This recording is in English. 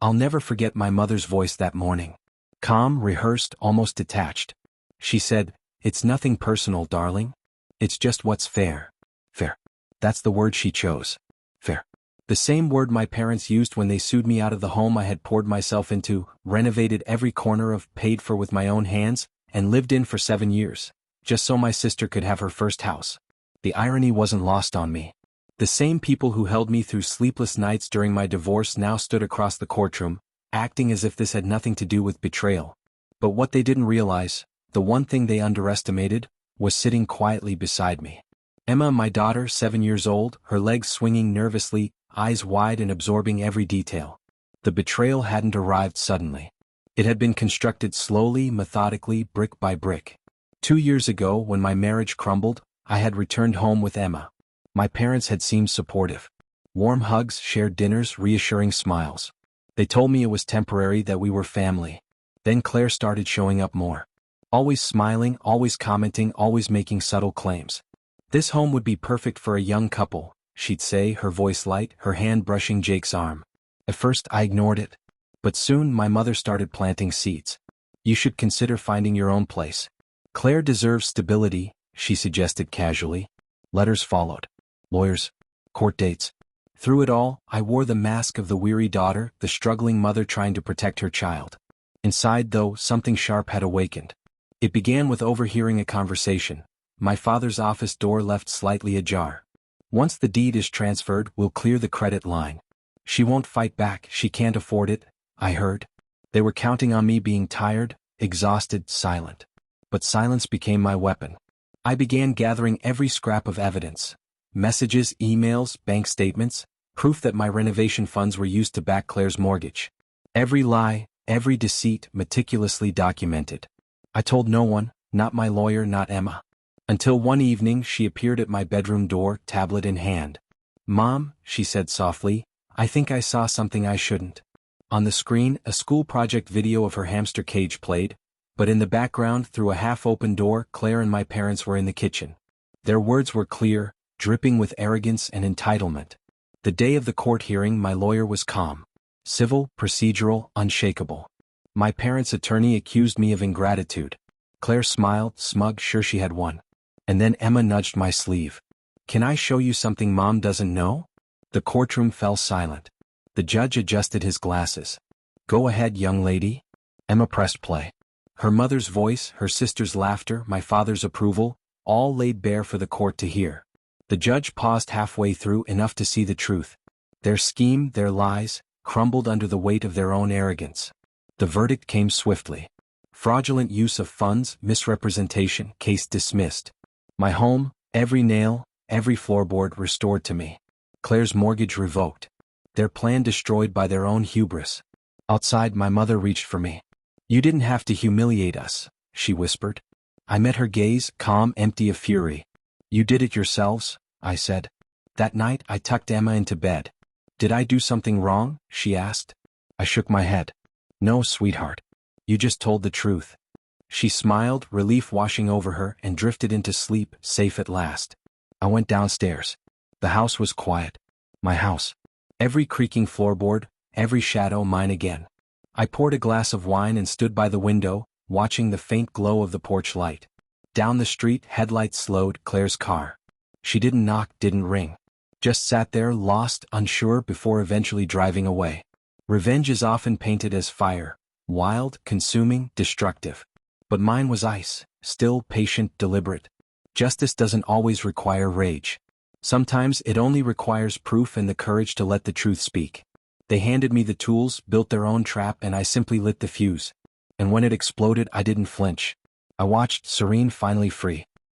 I'll never forget my mother's voice that morning. Calm, rehearsed, almost detached. She said, "It's nothing personal, darling. It's just what's fair." Fair. That's the word she chose. Fair. The same word my parents used when they sued me out of the home I had poured myself into, renovated every corner of, paid for with my own hands, and lived in for 7 years, just so my sister could have her first house. The irony wasn't lost on me. The same people who held me through sleepless nights during my divorce now stood across the courtroom, acting as if this had nothing to do with betrayal. But what they didn't realize, the one thing they underestimated, was sitting quietly beside me. Emma, my daughter, 7 years old, her legs swinging nervously, eyes wide and absorbing every detail. The betrayal hadn't arrived suddenly. It had been constructed slowly, methodically, brick by brick. 2 years ago, when my marriage crumbled, I had returned home with Emma. My parents had seemed supportive. Warm hugs, shared dinners, reassuring smiles. They told me it was temporary, that we were family. Then Claire started showing up more. Always smiling, always commenting, always making subtle claims. This home would be perfect for a young couple, she'd say, her voice light, her hand brushing Jake's arm. At first I ignored it. But soon my mother started planting seeds. "You should consider finding your own place. Claire deserves stability," she suggested casually. Letters followed. Lawyers. Court dates. Through it all, I wore the mask of the weary daughter, the struggling mother trying to protect her child. Inside, though, something sharp had awakened. It began with overhearing a conversation. My father's office door left slightly ajar. "Once the deed is transferred, we'll clear the credit line. She won't fight back, she can't afford it," I heard. They were counting on me being tired, exhausted, silent. But silence became my weapon. I began gathering every scrap of evidence. Messages, emails, bank statements, proof that my renovation funds were used to back Claire's mortgage. Every lie, every deceit, meticulously documented. I told no one, not my lawyer, not Emma. Until one evening she appeared at my bedroom door, tablet in hand. "Mom," she said softly, "I think I saw something I shouldn't." On the screen, a school project video of her hamster cage played, but in the background, through a half-open door, Claire and my parents were in the kitchen. Their words were clear, dripping with arrogance and entitlement. The day of the court hearing, my lawyer was calm. Civil, procedural, unshakable. My parents' attorney accused me of ingratitude. Claire smiled, smug, sure she had won. And then Emma nudged my sleeve. "Can I show you something Mom doesn't know?" The courtroom fell silent. The judge adjusted his glasses. "Go ahead, young lady." Emma pressed play. Her mother's voice, her sister's laughter, my father's approval, all laid bare for the court to hear. The judge paused halfway through, enough to see the truth. Their scheme, their lies, crumbled under the weight of their own arrogance. The verdict came swiftly. Fraudulent use of funds, misrepresentation, case dismissed. My home, every nail, every floorboard restored to me. Claire's mortgage revoked. Their plan destroyed by their own hubris. Outside, my mother reached for me. "You didn't have to humiliate us," she whispered. I met her gaze, calm, empty of fury. "You did it yourselves," I said. That night, I tucked Emma into bed. "Did I do something wrong?" she asked. I shook my head. "No, sweetheart. You just told the truth." She smiled, relief washing over her, and drifted into sleep, safe at last. I went downstairs. The house was quiet. My house. Every creaking floorboard, every shadow mine again. I poured a glass of wine and stood by the window, watching the faint glow of the porch light. Down the street, headlights slowed, Claire's car. She didn't knock, didn't ring. Just sat there, lost, unsure, before eventually driving away. Revenge is often painted as fire, wild, consuming, destructive. But mine was ice, still, patient, deliberate. Justice doesn't always require rage. Sometimes it only requires proof and the courage to let the truth speak. They handed me the tools, built their own trap, and I simply lit the fuse. And when it exploded, I didn't flinch. I watched, serene, finally free.